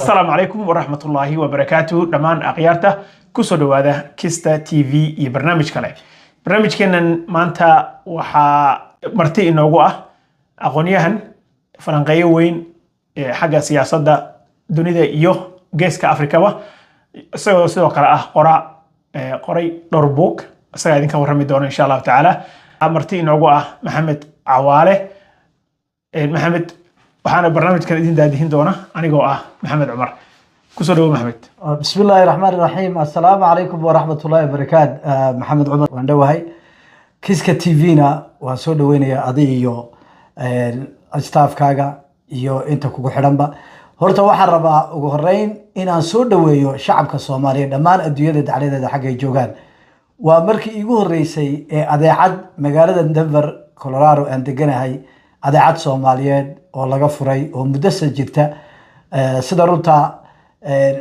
السلام عليكم ورحمة الله وبركاته دمان أغيارته كسو دواده كيستا تي في iyo barnaamij kale barnaamijkeenan maanta waxaa marti inoogu ah aqoonyahan falanqeeyo weyn ee xagga siyaasadda dunida iyo geeska Afrikaba isagoo sidoo kale ah qoray dhowr book isaga idinka warrami doona insha Allah taala marti inoogu ah Maxamed Cawaale Maxamed waxaana barnaamijkan idin daadihin doona anigoo ah Maxamed Cumar kusoo dhawo Maxamed بسم الله الرحمن الرحيم السلام عليكم ورحمة الله وبركاته محمد عمر واندوهي كيسكا تيفينا وسود وينيا أضيو أستاف كاغا يو إنت كوكو حرمبا هورتا وحربا وغرين إنا سود ويو شعب كالصومالي دمان أدوية دعالي دا حقا يجوغان ومركي إيقوه الرئيسي أدي عد مقالة دنفر كولورارو أندقنا هاي أدي عد صوماليين والله فري ومدسة جرتا سيدارونتا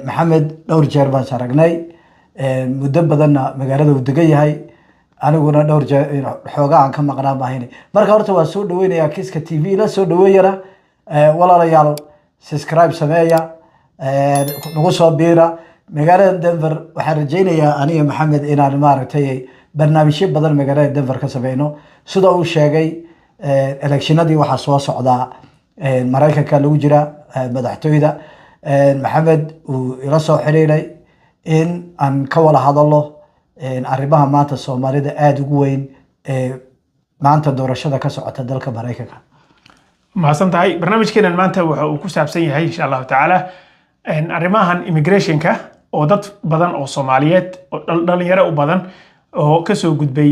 محمد دور jeer baan saragnay muddo badanna magaalada uu degan yahay aniguna dhowr jeer xoogaa aan ka maqnaa maahin marka horta waan soo dhaweynayaa kiiska TV la soo dhaweeyana walaalayaal subscribe sameeya nagu soo biira magaalada Denver waxaan rajaynayaa aniga Maxamed inaan maaragtay barnaamijyo badan magaalada Denver ka sameeyno sida uu sheegay electionadii waxa soo socda Mareykanka lagu jira madaxtooyada محمد وإلى صاحريني أن كولا هذا الله arrimaha maanta Soomaalida aad ugu weyn maanta doorashada ka socota dalka Mareykanka ma santahay barnaamijkeena maanta waxa uu ku saabsan yahay insha Allah taala arrimahan immigration-ka oo dad badan oo Soomaaliyeed oo dhalinyaro u badan oo ka soo gudbay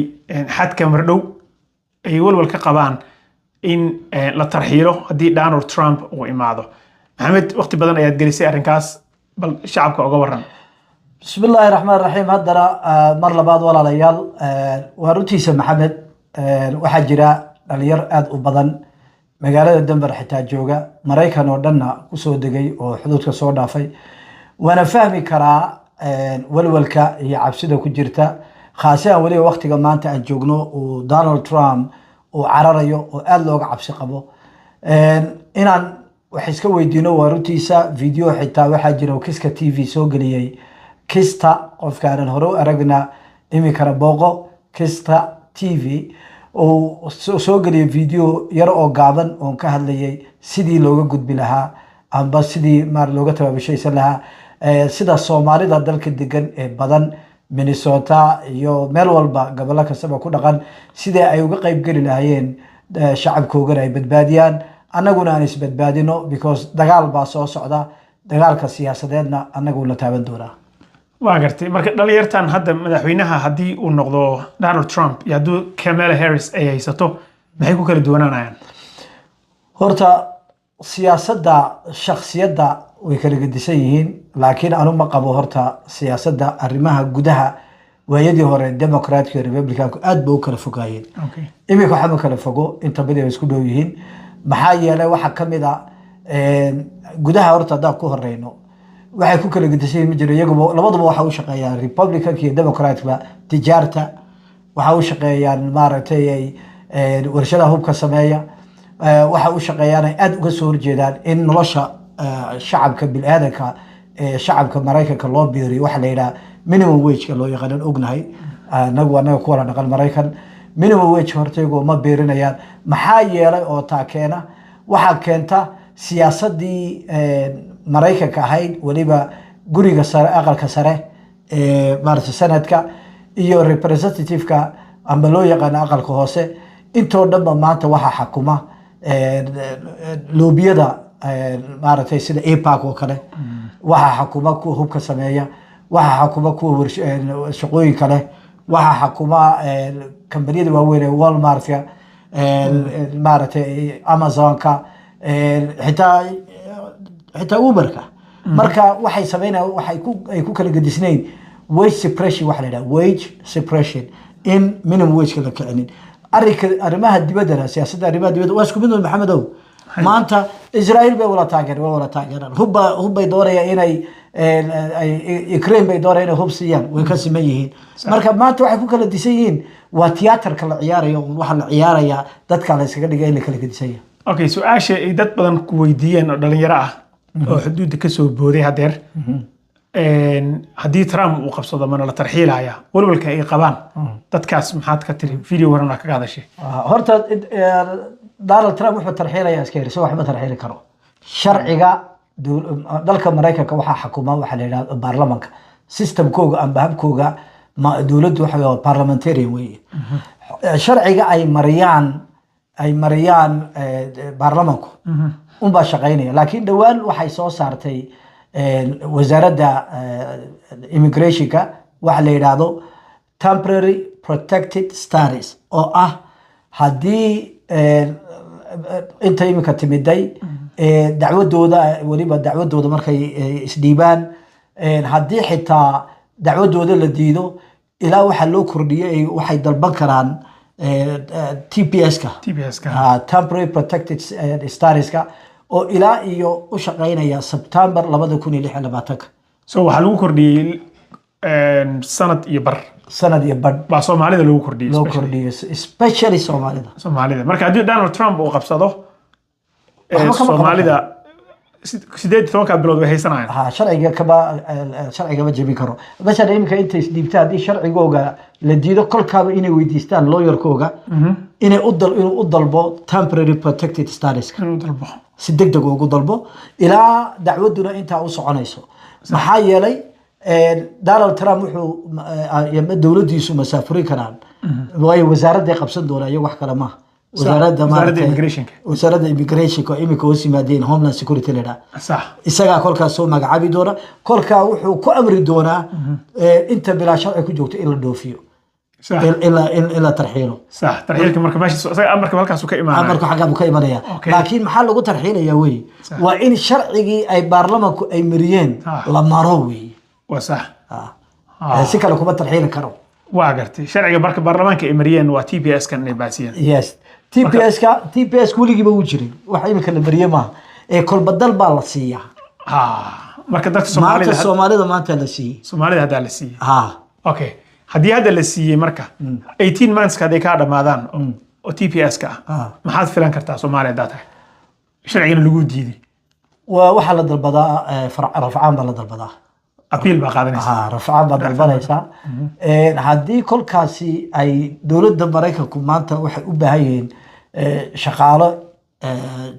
xadka mardhow ay walwal ka qabaan in la tarxiilo hadii Donald Trump uu imaado محمد وقت بدن أياد جلسي أرنكاس بل شعبك أقوى بسم الله الرحمن الرحيم هذا مر لبعض ولا ليال وروتيس محمد وحجرا الير أد وبدن مجال دنفر حتى جوجا مريكان ودنا وسود دقي وحدود كسود دافي وأنا فهمي كرا والكا هي عبسده كجرتا خاصة ولي وقت كمان تأجوجنو ودونالد ترامب وعرريو وقال عبسي قبو إن waxay iska weydiino warutiisa video xitaa waxa jira kiiska TV soo galiyay kiista qofkaan hore aragna imikana booqo kiista TV oo soo galiyay video yar oo gaaban oo ka hadlayay sidii looga gudbi lahaa amba sidii maar looga tabaabashaysan lahaa sida Soomaalida dalka degan ee badan Minnesota iyo meel walba gobolka kasta ku dhaqan sidii ay uga qayb gali lahaayeen shacabkooda ay badbaadiyaan anaguna aan isbadbaadino because dagaal baa soo socda dagaalka siyaasadeedna anaguna taaban doona waa gartay marka dhalinyartan hadda madaxweynaha hadii uu noqdo Donald Trump iyo haduu Kamala Harris ay haysato maxay ku kala duwanaanayaan horta siyaasadda shakhsiyadda way kala gedisan yihiin laakiin aanu ma qabo horta siyaasadda arrimaha gudaha waayadii hore Democratic iyo Republican aad buu kala fogaayeen imika waxa kala fogo inta badan isku dhow yihiin maxaa yeelay waxa kamid ah gudaha horta dad ku horeyno waxay ku kala gudisay ma jiro iyagu labaduba waxa uu shaqeeyaan Republican iyo Democrat ba tijaarta waxa uu shaqeeyaan maaragtay warshadaha hubka sameeya waxa uu shaqeeyaan aad uga soo horjeedaan in nolosha shacabka bilaadanka shacabka Mareykanka loo biiriyo waxa la yiraahdo minimum wage ka loo yaqaan ognahay anagu ku wala dhaqan Mareykan minimum wage hortaygo ma beerinayaan maxaa yeelay oo taakeena waxa keenta siyaasadii Mareykanka ahayd waliba guriga sare aqalka sare maarta sanadka iyo representative-ka amba loo yaqaan aqalka hoose intoo dhanba maanta waxa xukuma loobiyada maartay sida APAC oo kale waxa xukuma ku hubka sameeya waxa xukuma ku shaqooyin kale waxa xukuma kambaniyada waaweyn ee Walmart maartay Amazon-ka xitaa Uber-ka marka waxay sameynayaan waxay ku kala gadisneen wage suppression waxa la yiraahdo wage suppression in minimum wage la kicinin arrimaha dibadda siyaasadda arrimaha dibadda waa isku mid Maxamed ow maanta Israel bay wala taageeraan hubbay doonayaan inay Ukraine bay doonayaan hub siiyaan way ka siman yihiin marka maanta waxay ku kala disan yihiin waa tiyaatarka la ciyaarayo waxa la ciyaaraya dadka la iskaga dhigay in la kala gedisan okay su'aasha ay dad badan ku weydiiyeen oo dhalinyaro ah oo xuduudda ka soo booday hadeer haddii Trump uu qabsado mana la tarxiilaya walwalka ay qabaan dadkaas maxaad ka tiri video warana kaga hadashay horta Donald Trump wuxuu tarxiilaya iska yiri wax ma tarxiili karo sharciga dalka Mareykanka waxa xukuma waxa la yiraahdo baarlamaanka systemkooga amba habkooga ma dawladdu waxa parliamentarian weeye sharciga ay mariyaan baarlamaanku baa shaqeynaya laakiin dhawaan waxay soo saartay wasaaradda immigrationka waxa la yiraahdo temporary protected status oo ah haddii inta imika timiday dacwadooda waliba dacwadooda markay isdhiibaan haddii xitaa dacwadooda la diido ilaa waxa loo kordhiyay waxay dalban karaan TPS-ka temporary protected status-ka oo ilaa iyo u shaqeynaya September 2026 so waxa lagu kordhiyay sanad iyo bar ba Soomaalida lagu kordhiyay especially Soomaalida marka haddii Donald Trump uu qabsado Soomaalida 18 bilood way haysanayaan sharciga ma jebin karo basha imika inta isdhiibta haddii sharcigooga la diido kolkaaba inay weydiistaan lawyerkooga inay u dalbo temporary protected status inuu dalbo si degdeg ugu dalbo ilaa dacwaduna inta u soconayso maxaa yeelay Donald Trump wuxuu dawladdiisu masaafurin karaan way wasaaradda qabsan doona iyo wax kale ma wasaaradda immigration oo imika oo simaadeen homeland security leader صح isaga kolkaas soo magacaabi doona kolka wuxuu ku amri doonaa inta bilaa sharci ku joogto in la dhoofiyo صح إلا ترحيله صح ترحيلك مركب ماشي أمرك مالكاس وكإيمان أمرك حاجة وكإيمانية لكن محل لو ترحيله يا وي وإن شرعي أي برلمان أي مريين لما روي وصح سكة لكم ترحيله كرو واقرتي شرعي برلمان كإمريين وتي بي اس كان باسيين يس تي بي اس كل يجيب وجري وحي مكان المريين ما كل بدل بالصية مركب دكتور الصومالي ما أنت لسي الصومالي هذا لسي أوكي haddii hadda la siiyay marka 18 months ka ka dhamaadaan oo TPS ka maxaad filan kartaa Soomaaliya data sharciga lagu diiday waxa la dalbadaa rafcaan baa la dalbadaa appeal baa qaadanaysa rafcaan baa dalbanaysa haddii kolkaasi ay dawladda Mareykanku maanta waxay u baahan yihiin shaqaale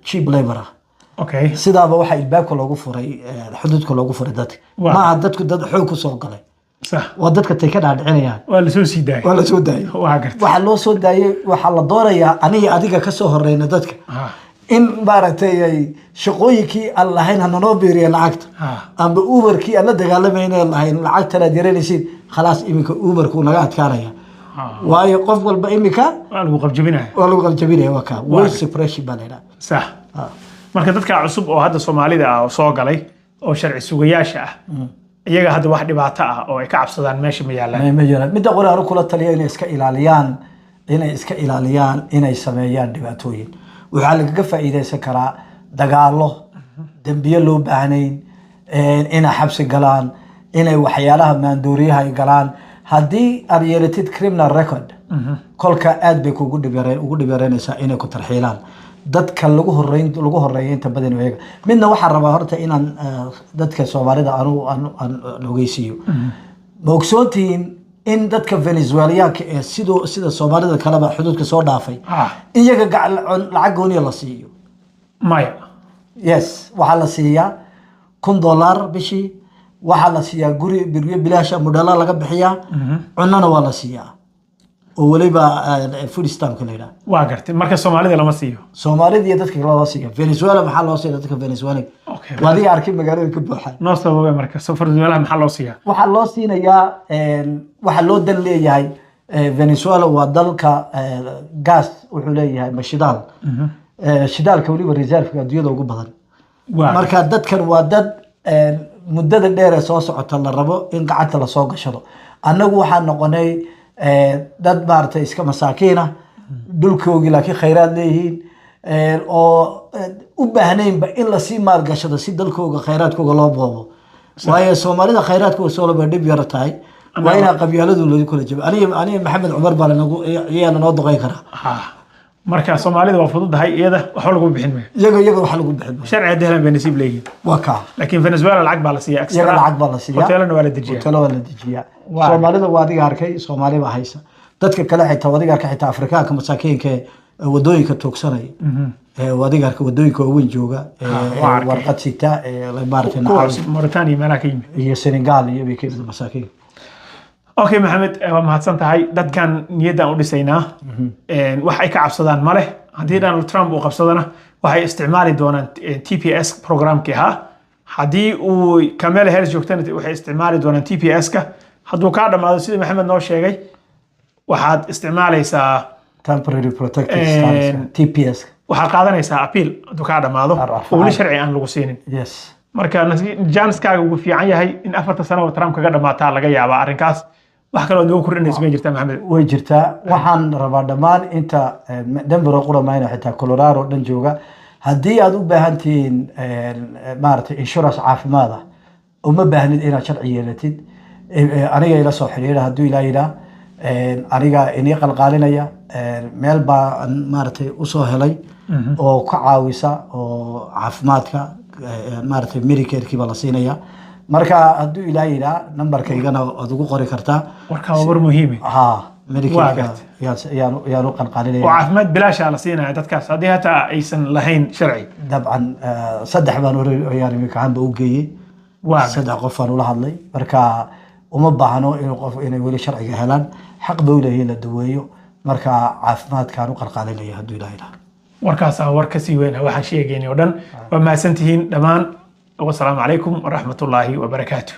cheap labor okay sidaaba waxa ilbaabka loogu furay xuduudka loogu furay dadka ma dadku dad xoog ku soo galay صح ودتك تكاد عدعنيان ولا سو سيداي waxa loo soo daayay waxa la doonayaa aniga adiga ka soo horeeyna dadka in baaragtay shaqooyinkii allahayn hanoo beeriyo lacagta amba uberkii alla dagaalamayna lahayn lacagta la direelisiin khalaas imika uberku naga adkaanaya waayo qof walba imika waa lagu qaljabinaya waka way suppression balena صح marka dadka cusub oo hadda Soomaalida ah soo galay oo sharci sugayaasha ah iyaga hadda wax dhibaato ah oo ay ka cabsadaan meesha ma yaalaan mid qoraar kula taliya inay iska ilaaliyaan inay sameeyaan dhibaatooyin waxa laga faa'iideysan karaa dagaalo dambiyo loo baahnayn in xabsi galaan inay waxyaalaha maandooriyaha ay galaan haddii aad yeelatid criminal record kolka aad bay ugu dhibareynaysaa inay ku tarxiilaan dadka lagu horeeyay inta badan weega midna waxa rabaa horta inaan dadka Soomaalida aan ogeysiyo boogsoontiin in dadka Venezuelaanka ee sida Soomaalida kalaba xuduudka soo dhaafay iyaga lacag gooni la siiyo maya yes waxa la siiyaa $1,000 bishii waxa la siiyaa guri bilaash mudala laga bixiyaa cunana waa la siiyaa oo waliba food stamp ka leeyahay waa gartay marka Soomaalida lama siiyo Soomaalida iyo dadka loo siiyo Venezuela maxaa loo siiyo dadka Venezuela wadi arkay magaalada ku buuxay noo sababay marka Venezuela maxaa loo siiyo waxa loo siinayaa waxa loo dan leeyahay Venezuela waa dalka gas wuxuu leeyahay mashidaal shidaalka waliba reserve adduunyada ugu badan marka dadkan waa dad muddada dheer soo socota la rabo in gacanta la soo gashado annagu waxa noqonay dad maartay iska masaakiina dhulkoogi laakiin khayraad leeyihiin oo u baahnaynba in la sii maalgashado si dalkooga khayraadkooga loo boobo waayo Soomaalida khayraadkooga soo laba dhib yar tahay waa in qabyaaladu loo kala jabo aniga Maxamed Cumar baa lanagu noo doqay kara marka Soomaalida waa fududahay iyada wax lagu bixin maayo iyaga waxa lagu bixin sharci deelan bay nasiib leeyihiin waa ka laakiin Venezuela lacag baa la siiyaa iyaga lacag baa la siiyaa hoteelana waa la dejiyaa Soomaalida waa adiga arkay Soomaaliba haysa dadka kale xitaa wadiga arkay xitaa Afrikaanka masaakiinka wadooyinka toogsanay wadiga arkay wadooyinka weyn jooga warqad sita la baartay Mauritania meelaha ka yimid iyo Senegal iyo bay ka yimid masaakiin Okay Maxamed waa mahadsan tahay dadkan niyadda u dhisaynaa wax ay ka cabsadaan ma leh haddii Donald Trump uu qabsadana waxay isticmaali doonaan TPS programkii haddii uu Kamala Harris joogtana waxay isticmaali doonaan TPS-ka hadduu ka dhamaado sida Maxamed noo sheegay waxaad isticmaalaysaa temporary protected status TPS waxaa qaadanaysaa appeal hadduu ka dhamaado oo wali sharci aan lagu siinin marka janskaaga ugu fiican yahay in 4 sano oo Trump kaga dhamaataa laga yaabaa arrinkaas wax kale oo nagu kordhinaysa ma jirtaa Maxamed way jirtaa waxaan rabaa dhamaan inta Denver oo quramayna xitaa Colorado dhan jooga haddii aad u baahantiin maartay insurance caafimaad uma baahnid inaad sharci yeelatid aniga ila soo xiriira hadduu ilaa aniga inii qalqaalinaya meel baa maartay u soo helay oo ka caawisa oo caafimaadka maartay Medicare-kii baa la siinaya marka hadduu ilaa numberkaygana aad ugu qori kartaa warka war muhiim Medicare yaanu qalqaalinaya caafimaad bilaash la siinaya dadkaas haddii hata aysan lahayn sharci dabcan saddex baan yani mikaanba u geeyay saddex qof aan ula hadlay marka uma baahno inay weli sharciga helaan xaq bay u leeyihiin la daweeyo marka caafimaadkaan u qalqaalinaya hadduu ilaahay warkaas war ka sii weyn waxaan sheegaynay oo dhan waa mahadsantihiin dhammaan والسلام عليكم ورحمة الله وبركاته.